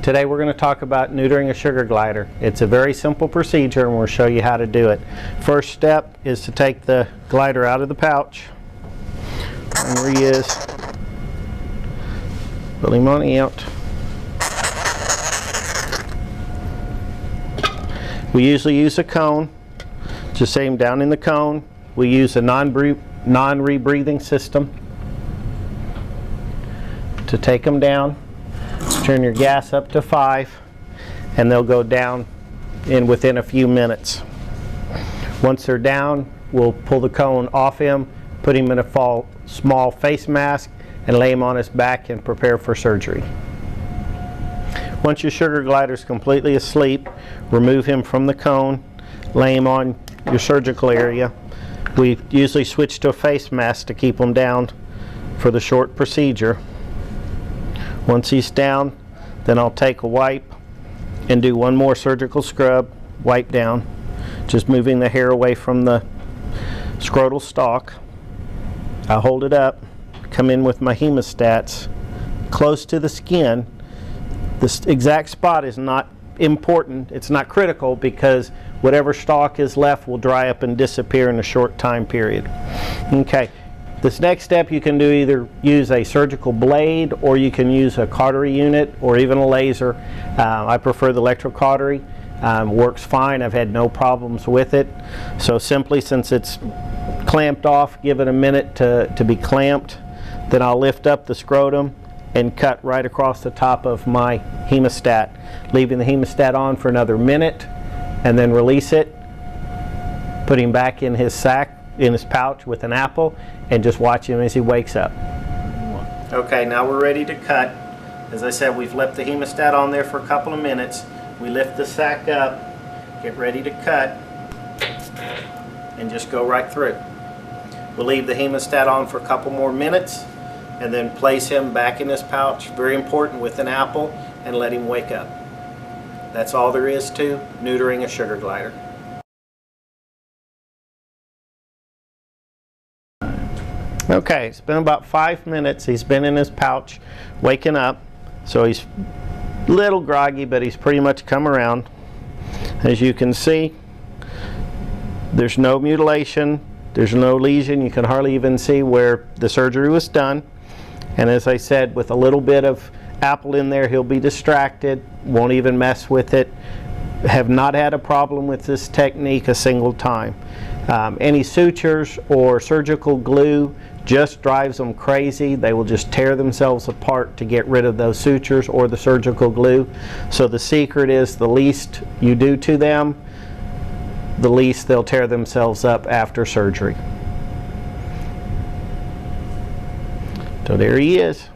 Today we're going to talk about neutering a sugar glider. It's a very simple procedure and we'll show you how to do it. First step is to take the glider out of the pouch. There he is. Pull him on out. We usually use a cone. Just set him down in the cone. We use a non-rebreathing system to take them down. Turn your gas up to 5 and they'll go down within a few minutes. Once they're down, we'll pull the cone off him, put him in a small face mask and lay him on his back and prepare for surgery. Once your sugar glider is completely asleep, remove him from the cone, lay him on your surgical area. We usually switch to a face mask to keep him down for the short procedure. Once he's down, then I'll take a wipe and do one more surgical scrub, wipe down, just moving the hair away from the scrotal stalk. I'll hold it up, come in with my hemostats close to the skin. This exact spot is not important, it's not critical, because whatever stalk is left will dry up and disappear in a short time period. Okay. This next step you can do, either use a surgical blade or you can use a cautery unit or even a laser. I prefer the electrocautery. Works fine. I've had no problems with it. So simply, since it's clamped off, give it a minute to be clamped. Then I'll lift up the scrotum and cut right across the top of my hemostat, leaving the hemostat on for another minute and then release it. Put him back in his sack, in his pouch with an apple, and just watch him as he wakes up. Okay, now we're ready to cut. As I said, we've left the hemostat on there for a couple of minutes. We lift the sack up, get ready to cut, and just go right through. We'll leave the hemostat on for a couple more minutes and then place him back in his pouch, very important, with an apple, and let him wake up. That's all there is to neutering a sugar glider. Okay, it's been about 5 minutes. He's been in his pouch, waking up. So he's a little groggy, but he's pretty much come around. As you can see, there's no mutilation, there's no lesion. You can hardly even see where the surgery was done. And as I said, with a little bit of apple in there, he'll be distracted, won't even mess with it. Have not had a problem with this technique a single time. Any sutures or surgical glue just drives them crazy. They will just tear themselves apart to get rid of those sutures or the surgical glue. So the secret is, the least you do to them, the least they'll tear themselves up after surgery. So there he is.